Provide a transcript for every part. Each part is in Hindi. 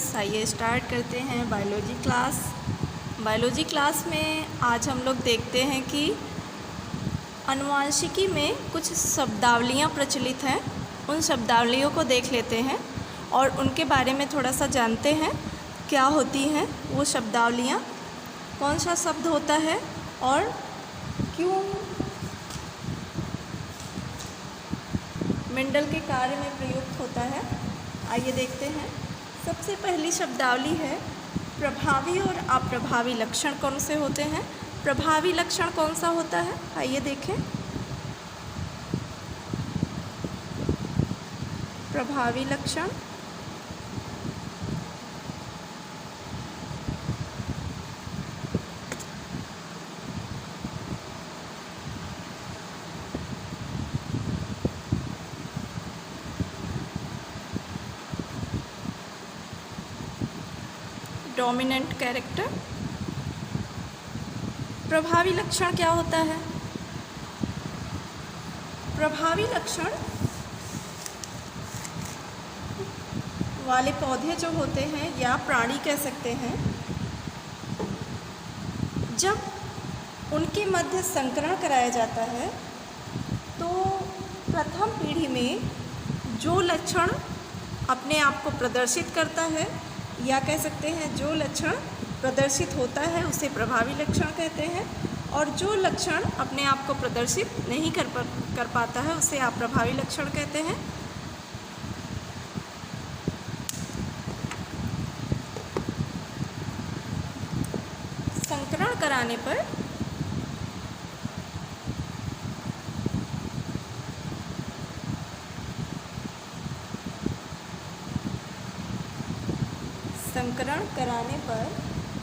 स्टूडेंट्स, आइए स्टार्ट करते हैं बायोलॉजी क्लास। बायोलॉजी क्लास में आज हम लोग देखते हैं कि आनुवंशिकी में कुछ शब्दावलियाँ प्रचलित हैं। उन शब्दावलियों को देख लेते हैं और उनके बारे में थोड़ा सा जानते हैं क्या होती हैं वो शब्दावलियाँ, कौन सा शब्द होता है और क्यों मेंडल के कार्य में प्रयुक्त होता है। आइए देखते हैं। सबसे पहली शब्दावली है प्रभावी और अप्रभावी लक्षण कौन से होते हैं। प्रभावी लक्षण कौन सा होता है, आइए देखें। प्रभावी लक्षण डोमिनेंट कैरेक्टर। प्रभावी लक्षण क्या होता है? प्रभावी लक्षण वाले पौधे जो होते हैं या प्राणी कह सकते हैं, जब उनके मध्य संकरण कराया जाता है तो प्रथम पीढ़ी में जो लक्षण अपने आप को प्रदर्शित करता है या कह सकते हैं जो लक्षण प्रदर्शित होता है उसे प्रभावी लक्षण कहते हैं, और जो लक्षण अपने आप को प्रदर्शित नहीं कर पाता है उसे अप्रभावी लक्षण कहते हैं। संकरण कराने पर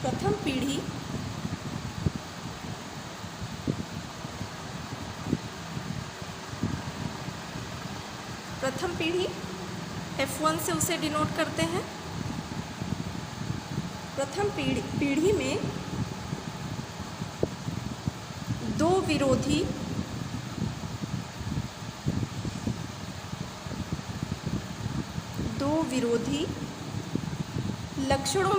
प्रथम पीढ़ी F1 से उसे डिनोट करते हैं। प्रथम पीढ़ी में दो विरोधी लक्षणों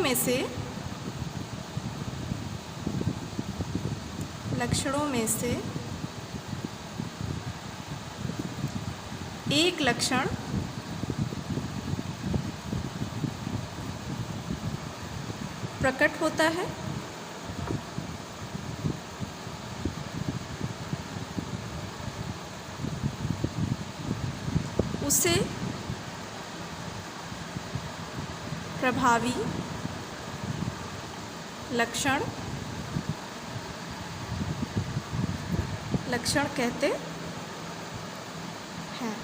में से एक लक्षण प्रकट होता है। उसे प्रभावी लक्षण कहते हैं।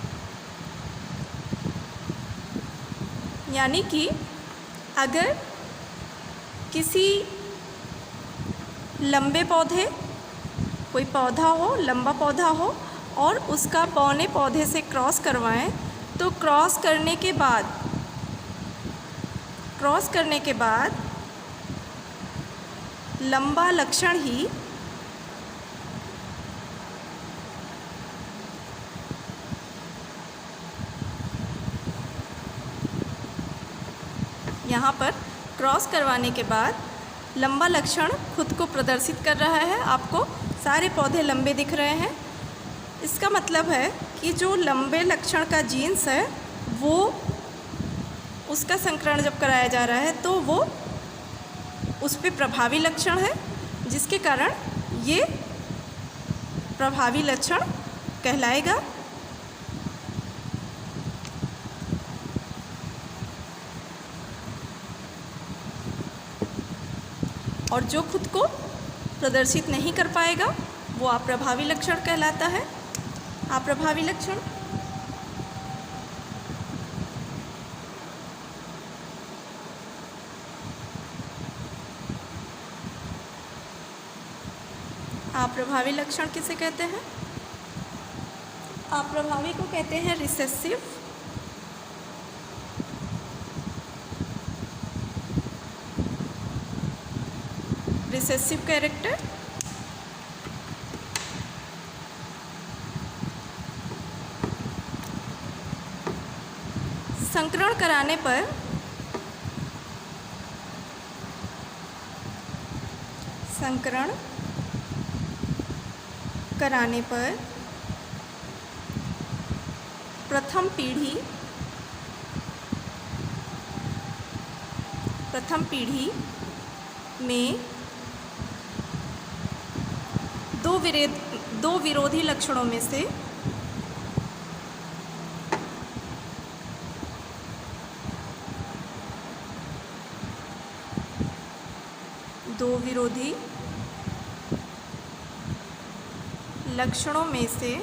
यानी कि अगर किसी लंबे पौधे, कोई पौधा हो, लंबा पौधा हो और उसका पौने पौधे से क्रॉस करवाएं तो क्रॉस करने के बाद लंबा लक्षण ही यहाँ पर क्रॉस करवाने के बाद लंबा लक्षण खुद को प्रदर्शित कर रहा है। आपको सारे पौधे लंबे दिख रहे हैं। इसका मतलब है कि जो लंबे लक्षण का जीन्स है वो उसका संकरण जब कराया जा रहा है तो वो उस पर प्रभावी लक्षण है, जिसके कारण ये प्रभावी लक्षण कहलाएगा। और जो खुद को प्रदर्शित नहीं कर पाएगा वो अप्रभावी लक्षण कहलाता है। अप्रभावी लक्षण अप्रभावी लक्षण किसे कहते हैं? अप्रभावी को कहते हैं रिसेसिव। Recessive character. संकरण कराने पर संकरण कराने पर प्रथम पीढ़ी में दो विरोधी लक्षणों में से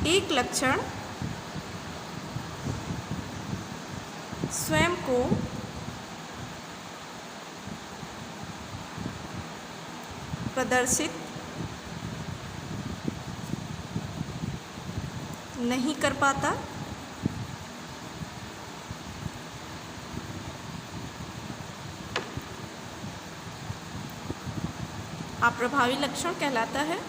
एक लक्षण स्वयं को प्रदर्शित नहीं कर पाता, अप्रभावी लक्षण कहलाता है।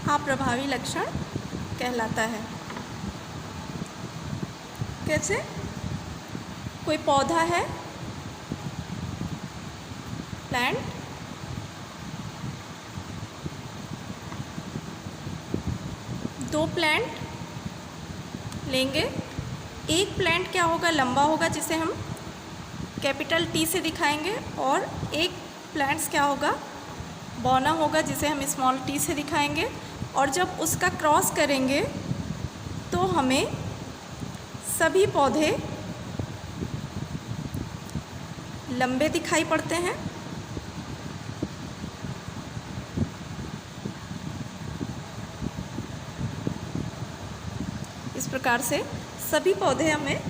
अप्रभावी लक्षण कहलाता है। कैसे? कोई पौधा है, प्लांट, दो प्लांट लेंगे। एक प्लांट क्या होगा, लंबा होगा, जिसे हम कैपिटल T से दिखाएंगे, और एक प्लांट्स क्या होगा, बौना होगा, जिसे हम स्मॉल t से दिखाएंगे। और जब उसका क्रॉस करेंगे तो हमें सभी पौधे लंबे दिखाई पड़ते हैं। इस प्रकार से सभी पौधे हमें,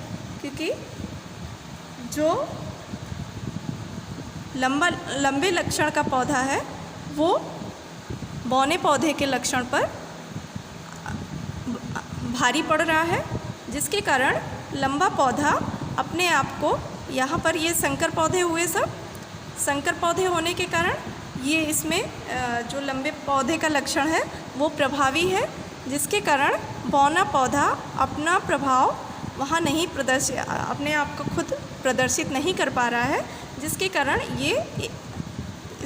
क्योंकि जो लंबे लक्षण का पौधा है वो बौने पौधे के लक्षण पर भारी पड़ रहा है, जिसके कारण लंबा पौधा अपने आप को, यहाँ पर ये संकर पौधे हुए, सब संकर पौधे होने के कारण ये इसमें जो लंबे पौधे का लक्षण है वो प्रभावी है, जिसके कारण बौना पौधा अपना प्रभाव वहाँ नहीं अपने आप को खुद प्रदर्शित नहीं कर पा रहा है, जिसके कारण ये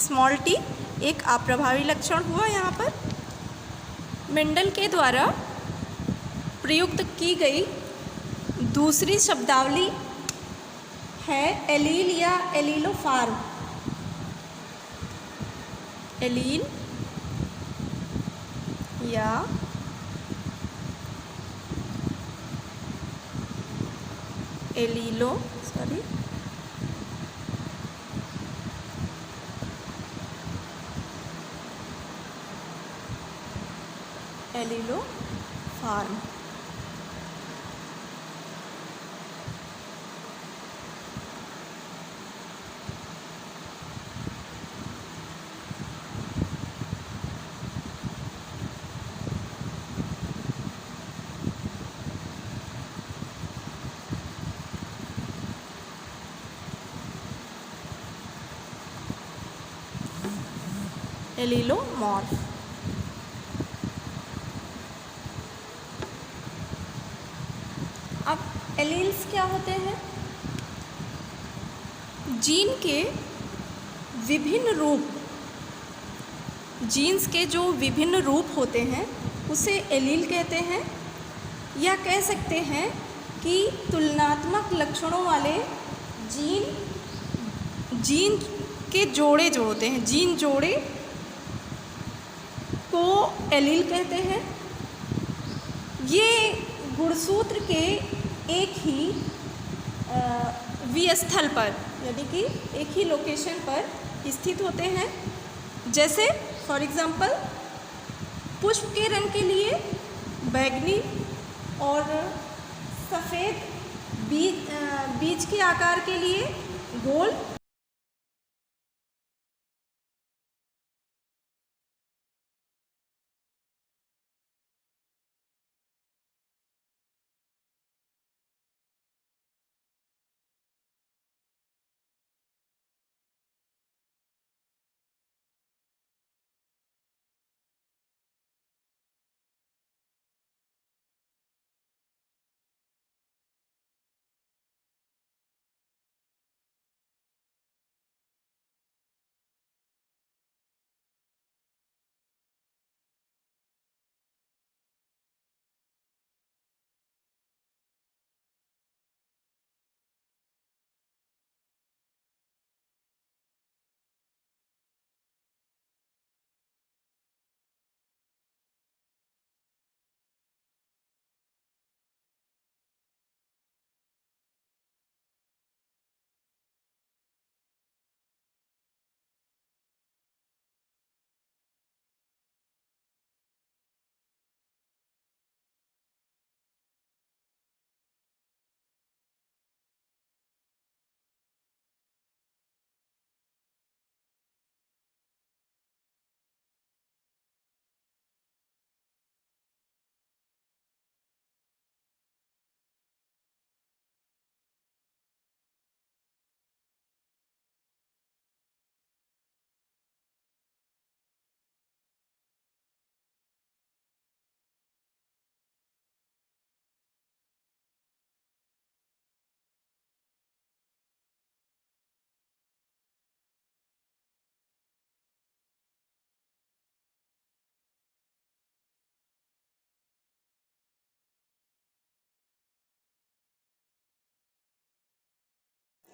स्मॉल t एक अप्रभावी लक्षण हुआ। यहाँ पर मेंडल के द्वारा प्रयुक्त की गई दूसरी शब्दावली है एलील या एलीलोफार्म। एलील या एलीलोफार्म। एलीलोमॉर्फ। अब एलील्स क्या होते हैं? जीन के विभिन्न रूप, जीन्स के जो विभिन्न रूप होते हैं उसे एलील कहते हैं, या कह सकते हैं कि तुलनात्मक लक्षणों वाले जीन के जोड़े जो होते हैं, जीन जोड़े को एलील कहते हैं। ये गुणसूत्र के एक ही विस्थल पर, यानी कि एक ही लोकेशन पर स्थित होते हैं। जैसे फॉर एग्ज़ाम्पल पुष्प के रंग के लिए बैंगनी और सफ़ेद, बीज के आकार के लिए गोल,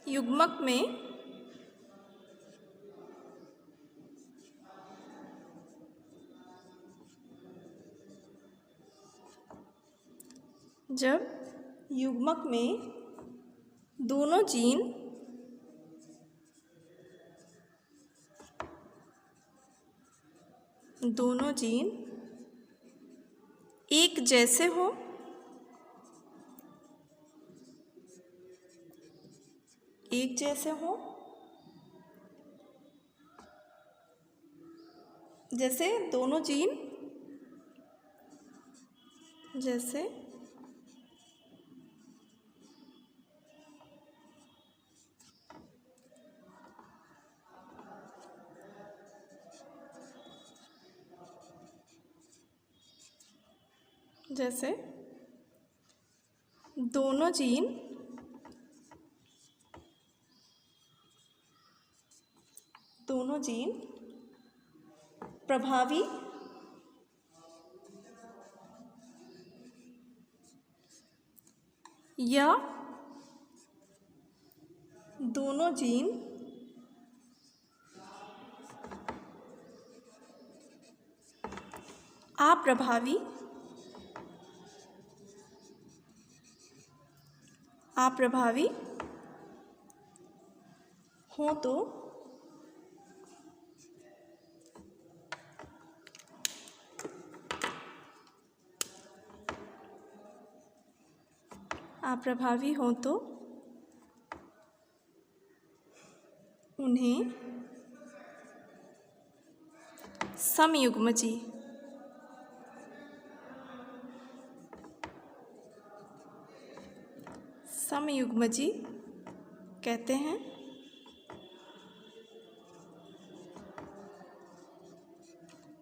युग्मक में जब युग्मक में दोनों जीन एक जैसे हो, जैसे दोनों जीन जैसे दोनों जीन प्रभावी या दोनों जीन अप्रभावी हो तो उन्हें समयुग्मजी कहते हैं।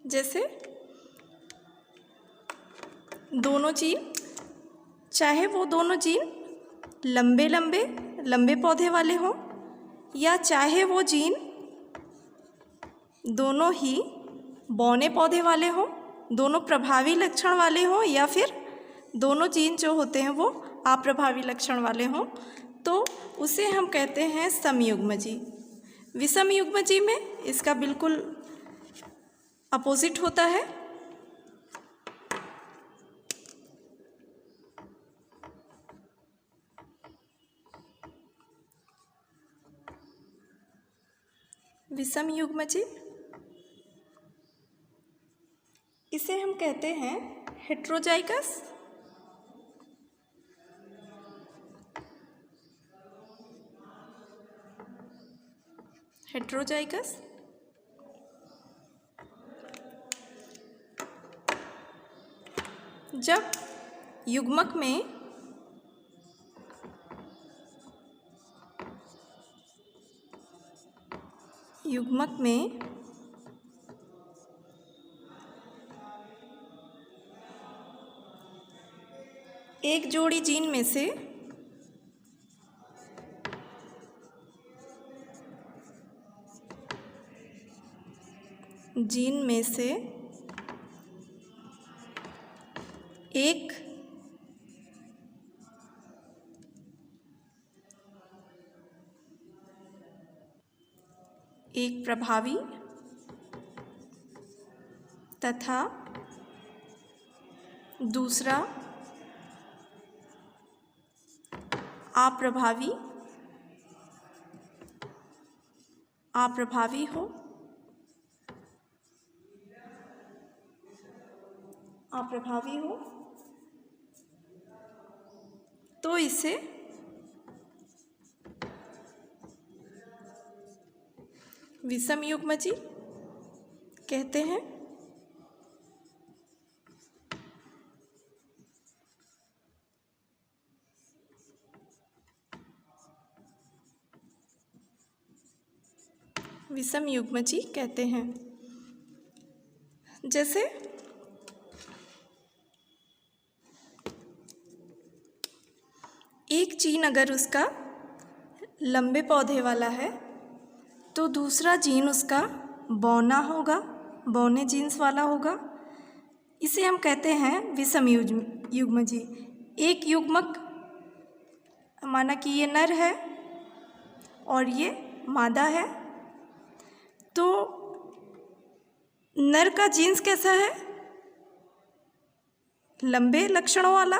जैसे दोनों जीन, चाहे वो दोनों जीन लंबे पौधे वाले हों या चाहे वो जीन दोनों ही बौने पौधे वाले हों, दोनों प्रभावी लक्षण वाले हों या फिर दोनों जीन जो होते हैं वो अप्रभावी लक्षण वाले हों, तो उसे हम कहते हैं समयुग्मजी। विषमयुग्मजी में इसका बिल्कुल अपोजिट होता है। विषमयुग्मजी इसे हम कहते हैं हेट्रोजाइगस। जब युग्मक में एक जोड़ी जीन में से एक प्रभावी तथा दूसरा अप्रभावी हो तो इसे विषमयुग्मजी कहते हैं। विषमयुग्मजी कहते हैं। जैसे एक जीन अगर उसका लंबे पौधे वाला है तो दूसरा जीन उसका बौने जीन्स वाला होगा। इसे हम कहते हैं विषमयुग्मजी। एक युग्मक माना कि ये नर है और ये मादा है। तो नर का जीन्स कैसा है? लंबे लक्षणों वाला।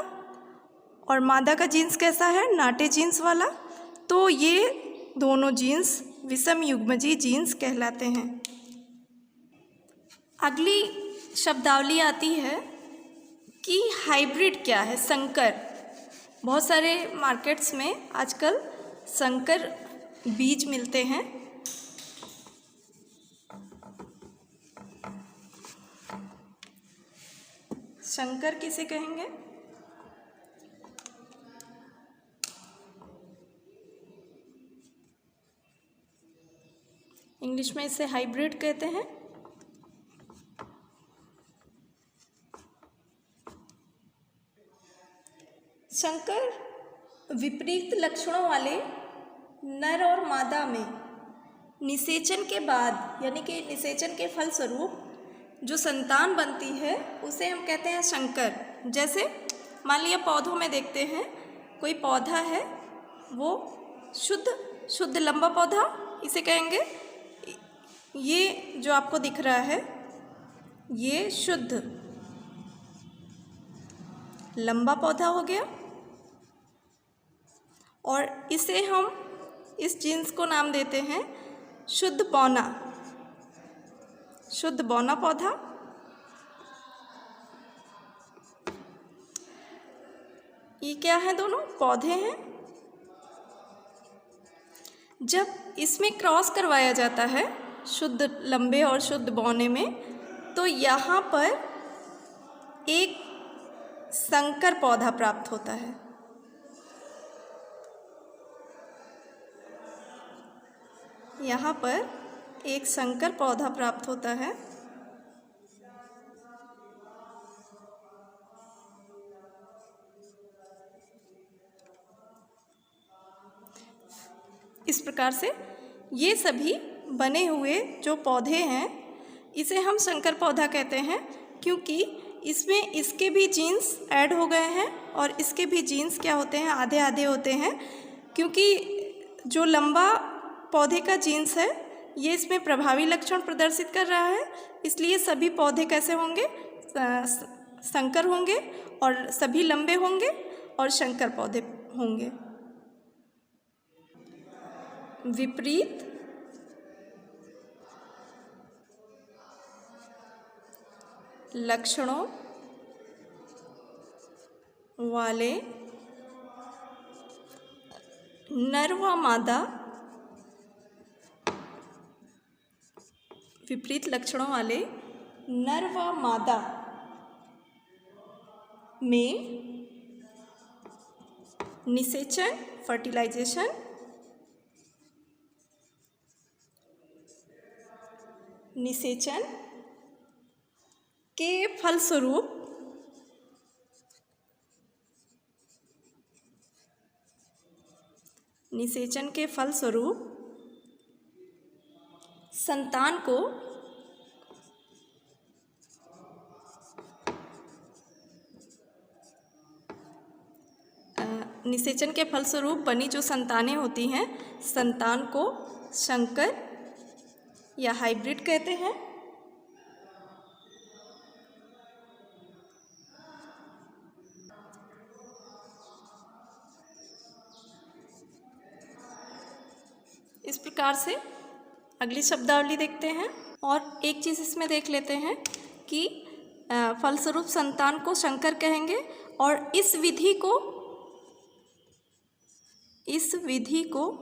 और मादा का जीन्स कैसा है? नाटे जीन्स वाला। तो ये दोनों जीन्स विषम युग्मजीय जीन्स कहलाते हैं। अगली शब्दावली आती है कि हाइब्रिड क्या है, संकर। बहुत सारे मार्केट्स में आजकल संकर बीज मिलते हैं। संकर किसे कहेंगे? इंग्लिश में इसे हाइब्रिड कहते हैं। संकर विपरीत लक्षणों वाले नर और मादा में निषेचन के बाद, यानी कि निषेचन के फलस्वरूप जो संतान बनती है उसे हम कहते हैं संकर। जैसे मान लिया पौधों में देखते हैं, कोई पौधा है वो शुद्ध लंबा पौधा, इसे कहेंगे। ये जो आपको दिख रहा है ये शुद्ध लंबा पौधा हो गया। और इसे हम, इस जीन्स को नाम देते हैं शुद्ध बौना, शुद्ध बौना पौधा। ये क्या है? दोनों पौधे हैं। जब इसमें क्रॉस करवाया जाता है शुद्ध लंबे और शुद्ध बौने में, तो यहाँ पर एक संकर पौधा प्राप्त होता है। यहाँ पर एक संकर पौधा प्राप्त होता है। इस प्रकार से ये सभी बने हुए जो पौधे हैं इसे हम संकर पौधा कहते हैं, क्योंकि इसमें इसके भी जीन्स ऐड हो गए हैं और इसके भी जीन्स क्या होते हैं? आधे आधे होते हैं। क्योंकि जो लंबा पौधे का जीन्स है ये इसमें प्रभावी लक्षण प्रदर्शित कर रहा है, इसलिए सभी पौधे कैसे होंगे? संकर होंगे, और सभी लंबे होंगे और संकर पौधे होंगे। विपरीत लक्षणों वाले नर व मादा, विपरीत लक्षणों वाले नर व मादा में निषेचन, फर्टिलाइजेशन, निषेचन के फलस्वरूप संतान को निषेचन के फलस्वरूप बनी जो संतानें होती हैं, संतान को संकर या हाइब्रिड कहते हैं। इस प्रकार से अगली शब्दावली देखते हैं। और एक चीज़ इसमें देख लेते हैं कि फलस्वरूप संतान को संकर कहेंगे, और इस विधि को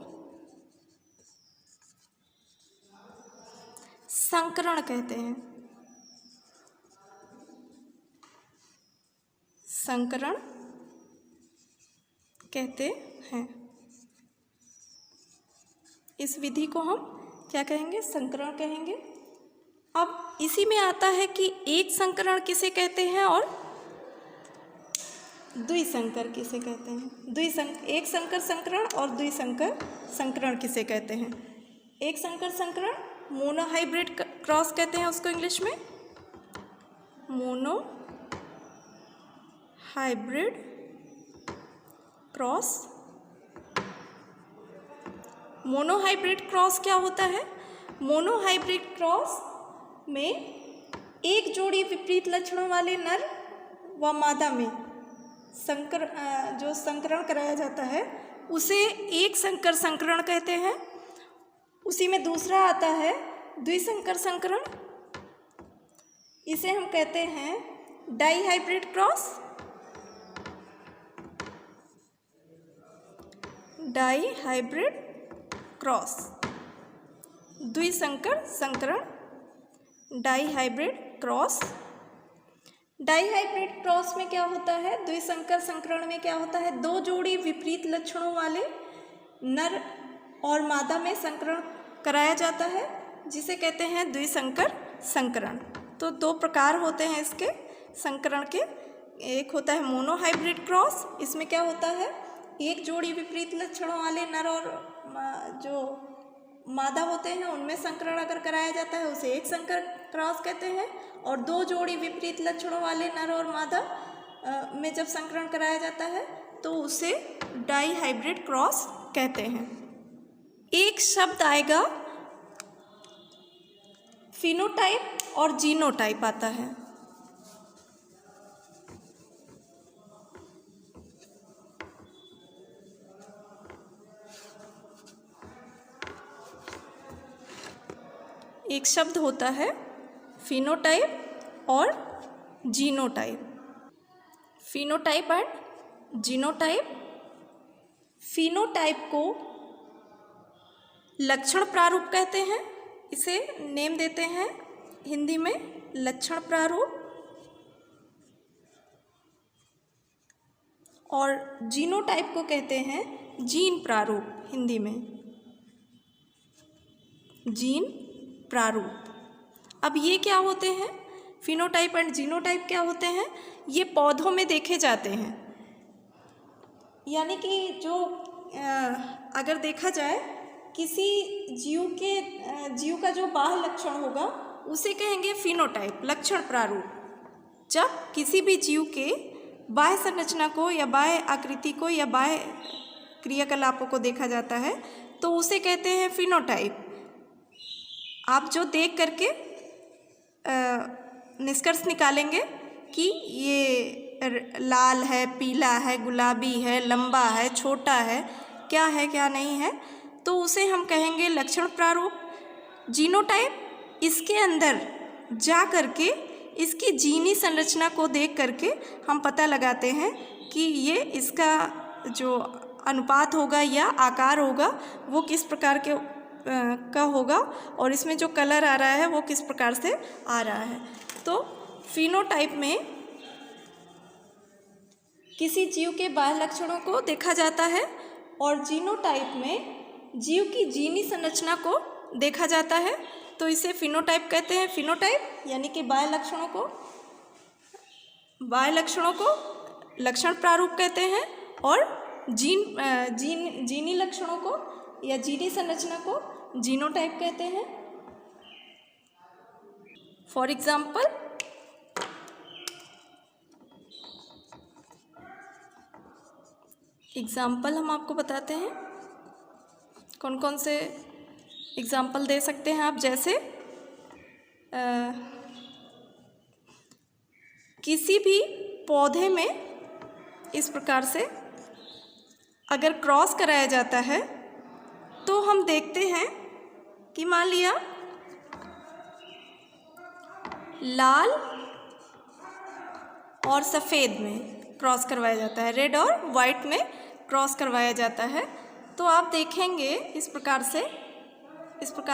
संकरण कहते हैं। संकरण कहते हैं। इस विधि को हम क्या कहेंगे? संकरण कहेंगे। अब इसी में आता है कि एक संकरण किसे कहते हैं और द्विसंकर किसे कहते हैं। एक संकर संकरण और द्विसंकर संकरण किसे कहते हैं? एक संकर संकरण मोनो हाइब्रिड क्रॉस कहते हैं उसको इंग्लिश में, mono hybrid cross. Monohybrid cross क्या होता है? मोनोहाइब्रिड क्रॉस में एक जोड़ी विपरीत लक्षणों वाले नर व मादा में जो संकरण कराया जाता है उसे एक संकर संकरण कहते हैं। उसी में दूसरा आता है द्विसंकर संकरण, इसे हम कहते हैं डाईहाइब्रिड क्रॉस। डाईहाइब्रिड क्रॉस, द्विसंकर संकरण, डाईहाइब्रिड क्रॉस। डाईहाइब्रिड क्रॉस में क्या होता है? द्विसंकर संकरण में क्या होता है? दो जोड़ी विपरीत लक्षणों वाले नर और मादा में संकरण कराया जाता है, जिसे कहते हैं द्विसंकर संकरण। तो दो प्रकार होते हैं इसके संकरण के। एक होता है मोनोहाइब्रिड क्रॉस, इसमें क्या होता है? एक जोड़ी विपरीत लक्षणों वाले नर और जो मादा होते हैं उनमें संकरण अगर कराया जाता है उसे एक संकर क्रॉस कहते हैं, और दो जोड़ी विपरीत लक्षणों वाले नर और मादा में जब संकरण कराया जाता है तो उसे डाईहाइब्रिड क्रॉस कहते हैं। एक शब्द आएगा फिनोटाइप और जीनोटाइप आता है। एक शब्द होता है फिनोटाइप और genotype. Phenotype and genotype. Phenotype को लक्षण प्रारूप कहते हैं, इसे नेम देते हैं हिंदी में लक्षण प्रारूप। और जीनोटाइप को कहते हैं जीन प्रारूप, हिंदी में जीन प्रारूप। अब ये क्या होते हैं? फिनोटाइप एंड जीनोटाइप क्या होते हैं? ये पौधों में देखे जाते हैं। यानी कि जो अगर देखा जाए किसी जीव का जो बाह्य लक्षण होगा उसे कहेंगे फिनोटाइप, लक्षण प्रारूप। जब किसी भी जीव के बाह्य संरचना को या बाह्य आकृति को या बाह्य क्रियाकलापों को देखा जाता है तो उसे कहते हैं फिनोटाइप। आप जो देख करके निष्कर्ष निकालेंगे कि ये लाल है, पीला है, गुलाबी है, लंबा है, छोटा है, क्या है क्या नहीं है, तो उसे हम कहेंगे लक्षण प्रारूप। जीनोटाइप इसके अंदर जा करके इसकी जीनी संरचना को देख करके हम पता लगाते हैं कि ये इसका जो अनुपात होगा या आकार होगा वो किस प्रकार के का होगा और इसमें जो कलर आ रहा है वो किस प्रकार से आ रहा है। तो फिनोटाइप में किसी जीव के बाह्य लक्षणों को देखा जाता है और जीनोटाइप में जीव की जीनी संरचना को देखा जाता है, तो इसे फिनोटाइप कहते हैं। फिनोटाइप यानी कि बाह्य लक्षणों को लक्षण प्रारूप कहते हैं और जीनी लक्षणों को या जीनी संरचना को जीनोटाइप कहते हैं। फॉर एग्जाम्पल हम आपको बताते हैं कौन कौन से एग्जाम्पल दे सकते हैं आप। जैसे किसी भी पौधे में इस प्रकार से अगर क्रॉस कराया जाता है तो हम देखते हैं कि मान लिया लाल और सफ़ेद में क्रॉस करवाया जाता है, रेड और वाइट में क्रॉस करवाया जाता है, तो आप देखेंगे इस प्रकार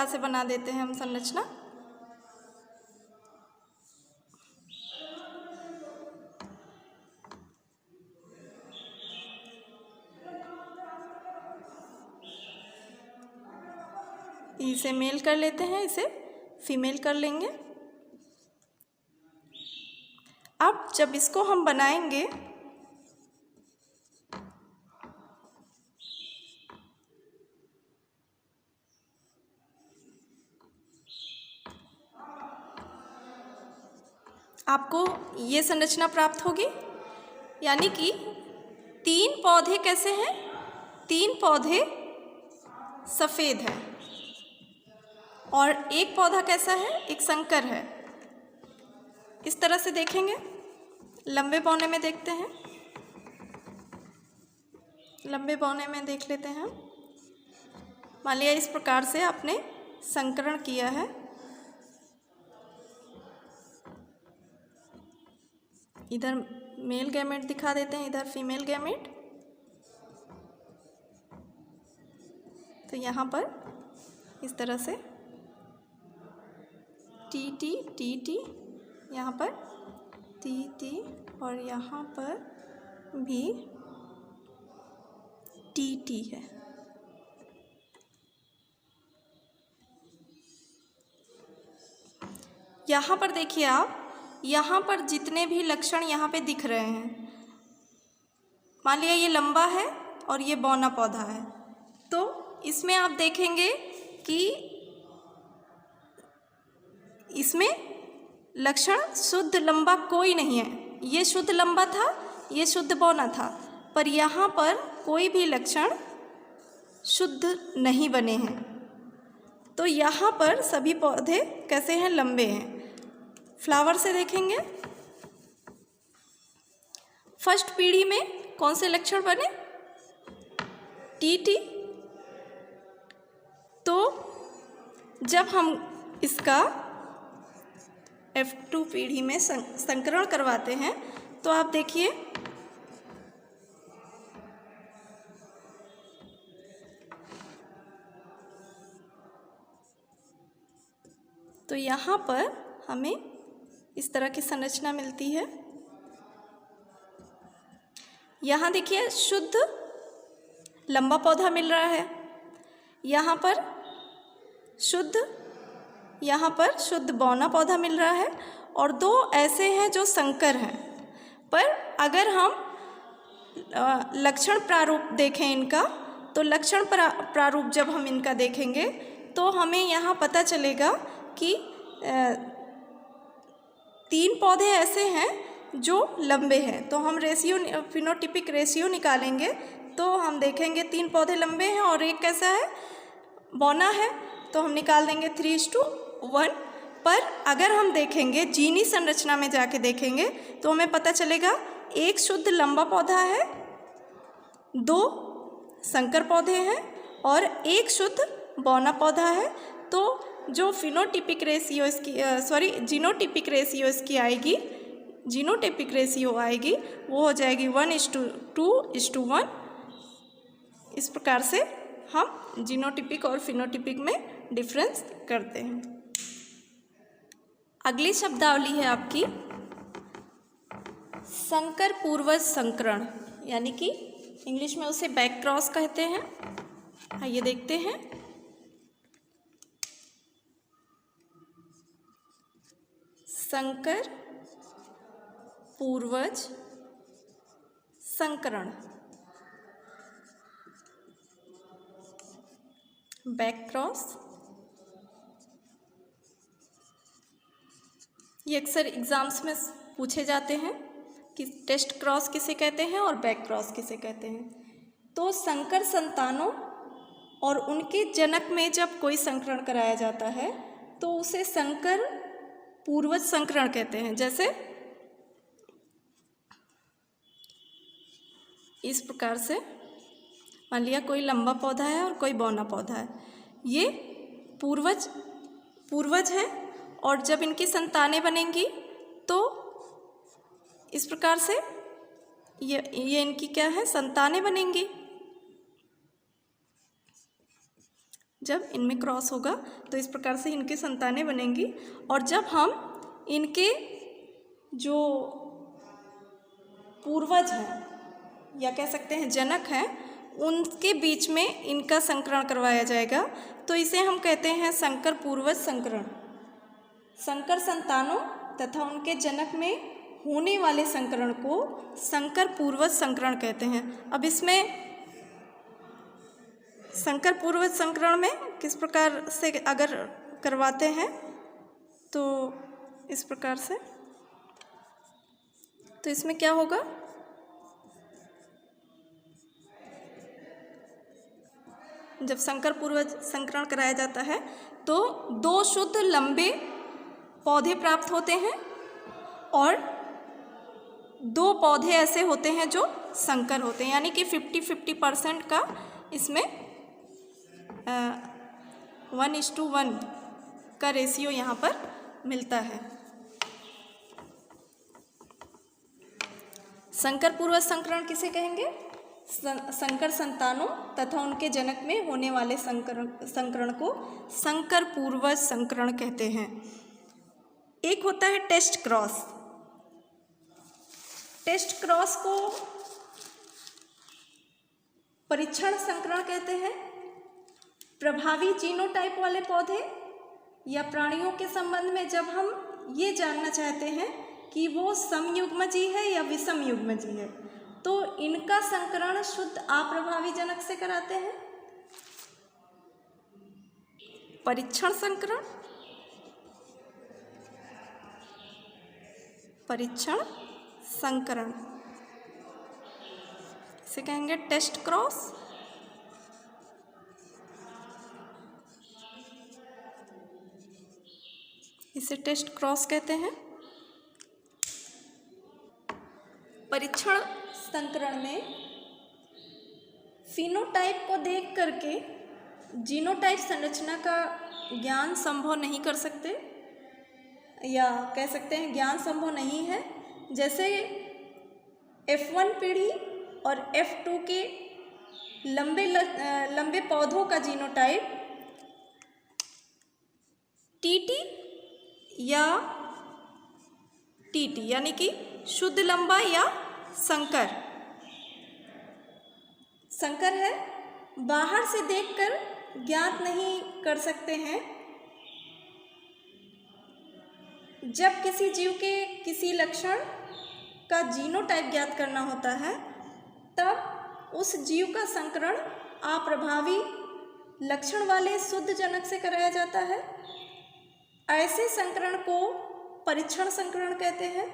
से बना देते हैं हम संरचना। इसे मेल कर लेते हैं, इसे फीमेल कर लेंगे। अब जब इसको हम बनाएंगे आपको ये संरचना प्राप्त होगी। यानी कि 3 पौधे कैसे हैं? 3 पौधे सफ़ेद है। और एक पौधा कैसा है, एक संकर है। इस तरह से देखेंगे, लंबे बौने में देखते हैं, लंबे बौने में देख लेते हैं। मान लिया इस प्रकार से आपने संकरण किया है। इधर मेल गैमेट दिखा देते हैं, इधर फीमेल गैमेट। तो यहाँ पर इस तरह से टी टी टी टी, यहाँ पर टी टी और यहाँ पर भी टी टी है। यहाँ पर देखिए आप, यहाँ पर जितने भी लक्षण यहाँ पे दिख रहे हैं, मान लिया ये लंबा है और ये बौना पौधा है, तो इसमें आप देखेंगे कि इसमें लक्षण शुद्ध लंबा कोई नहीं है। ये शुद्ध लंबा था, ये शुद्ध बौना था, पर यहाँ पर कोई भी लक्षण शुद्ध नहीं बने हैं। तो यहाँ पर सभी पौधे कैसे हैं, लंबे हैं। फ्लावर से देखेंगे, फर्स्ट पीढ़ी में कौन से लक्षण बने, टी टी। तो जब हम इसका F2 पीढ़ी में संकरण करवाते हैं तो आप देखिए तो यहाँ पर हमें इस तरह की संरचना मिलती है। यहाँ देखिए शुद्ध लंबा पौधा मिल रहा है, यहाँ पर शुद्ध बौना पौधा मिल रहा है, और दो ऐसे हैं जो संकर हैं। पर अगर हम लक्षण प्रारूप देखें इनका, तो लक्षण प्रारूप जब हम इनका देखेंगे तो हमें यहाँ पता चलेगा कि 3 पौधे ऐसे हैं जो लंबे हैं। तो हम रेशियो, फिनोटिपिक रेशियो निकालेंगे तो हम देखेंगे 3 पौधे लंबे हैं और एक कैसा है, बौना है, तो हम निकाल देंगे 3:1। पर अगर हम देखेंगे जीनी संरचना में जाके देखेंगे तो हमें पता चलेगा एक शुद्ध लंबा पौधा है, 2 संकर पौधे हैं और एक शुद्ध बौना पौधा है। तो जो फिनोटिपिक रेशियो इसकी जीनोटिपिक रेशियो इसकी आएगी, जीनोटिपिक रेशियो आएगी, वो हो जाएगी 1:2:1। इस प्रकार से हम जीनोटिपिक और फिनोटिपिक में डिफरेंस करते हैं। अगली शब्दावली है आपकी संकर पूर्वज संकरण, यानी कि इंग्लिश में उसे बैक क्रॉस कहते हैं। आइए देखते हैं। संकर पूर्वज संकरण, बैक क्रॉस। ये अक्सर एग्जाम्स में पूछे जाते हैं कि टेस्ट क्रॉस किसे कहते हैं और बैक क्रॉस किसे कहते हैं। तो संकर संतानों और उनके जनक में जब कोई संकरण कराया जाता है तो उसे संकर पूर्वज संकरण कहते हैं। जैसे इस प्रकार से मान लिया कोई लंबा पौधा है और कोई बौना पौधा है, ये पूर्वज है, और जब इनकी संतानें बनेंगी तो इस प्रकार से ये इनकी क्या है, संतानें बनेंगी। जब इनमें क्रॉस होगा तो इस प्रकार से इनकी संतानें बनेंगी। और जब हम इनके जो पूर्वज हैं या कह सकते हैं जनक हैं, उनके बीच में इनका संकरण करवाया जाएगा, तो इसे हम कहते हैं संकर पूर्वज संकरण। संकर संतानों तथा उनके जनक में होने वाले संकरण को संकर पूर्वज संकरण कहते हैं। अब इसमें संकर पूर्वज संकरण में किस प्रकार से अगर करवाते हैं तो इस प्रकार से, तो इसमें क्या होगा, जब संकर पूर्वज संकरण कराया जाता है तो 2 शुद्ध लंबे पौधे प्राप्त होते हैं और 2 पौधे ऐसे होते हैं जो संकर होते हैं, यानी कि 50-50% का इसमें 1:1 का रेशियो यहाँ पर मिलता है। संकर पूर्वज संकरण किसे कहेंगे? संकर संतानों तथा उनके जनक में होने वाले संकरण को संकर पूर्वज संकरण कहते हैं। एक होता है टेस्ट क्रॉस। टेस्ट क्रॉस को परीक्षण संकरण कहते हैं। प्रभावी जीनोटाइप वाले पौधे या प्राणियों के संबंध में जब हम ये जानना चाहते हैं कि वो समयुग्मजी है या विषम युग्मजी है, तो इनका संकरण शुद्ध अप्रभावी जनक से कराते हैं। परीक्षण संकरण, परीक्षण संकरण इसे कहेंगे टेस्ट क्रॉस। इसे टेस्ट क्रॉस कहते हैं। परीक्षण संकरण में फिनोटाइप को देख करके जीनोटाइप संरचना का ज्ञान संभव नहीं कर सकते, या कह सकते हैं ज्ञान संभव नहीं है। जैसे F1 पीढ़ी और F2 के लंबे पौधों का जीनोटाइप TT या TT यानी कि शुद्ध लंबा या संकर है, बाहर से देखकर ज्ञात नहीं कर सकते हैं। जब किसी जीव के किसी लक्षण का जीनोटाइप ज्ञात करना होता है तब उस जीव का संकरण अप्रभावी लक्षण वाले शुद्ध जनक से कराया जाता है। ऐसे संकरण को परीक्षण संकरण कहते हैं।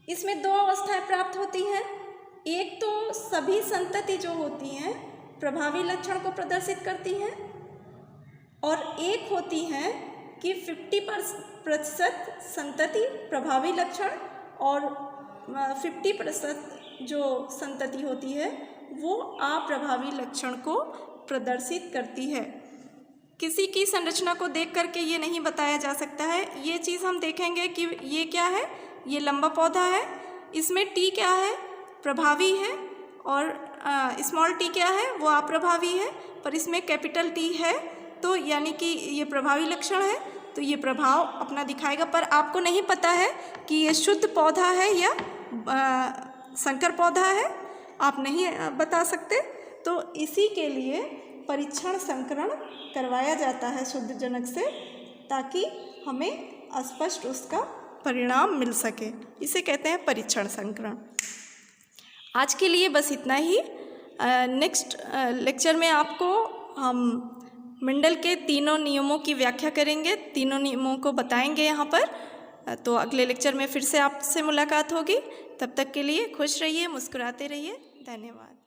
इसमें 2 अवस्थाएं प्राप्त होती हैं। एक तो सभी संतति जो होती हैं प्रभावी लक्षण को प्रदर्शित करती हैं, और एक होती हैं कि 50% संतति प्रभावी लक्षण और 50% जो संतति होती है वो अप्रभावी लक्षण को प्रदर्शित करती है। किसी की संरचना को देख करके ये नहीं बताया जा सकता है। ये चीज़ हम देखेंगे कि ये क्या है, ये लंबा पौधा है, इसमें टी क्या है, प्रभावी है, और स्मॉल टी क्या है, वो अप्रभावी है, पर इसमें कैपिटल टी है, तो यानी कि ये प्रभावी लक्षण है, तो ये प्रभाव अपना दिखाएगा। पर आपको नहीं पता है कि ये शुद्ध पौधा है या संकर पौधा है, आप नहीं बता सकते। तो इसी के लिए परीक्षण संकरण करवाया जाता है शुद्ध जनक से, ताकि हमें स्पष्ट उसका परिणाम मिल सके। इसे कहते हैं परीक्षण संकरण। आज के लिए बस इतना ही। नेक्स्ट लेक्चर में आपको हम मेंडल के 3 नियमों की व्याख्या करेंगे, 3 नियमों को बताएंगे यहाँ पर। तो अगले लेक्चर में फिर से आपसे मुलाकात होगी। तब तक के लिए खुश रहिए, मुस्कुराते रहिए। धन्यवाद।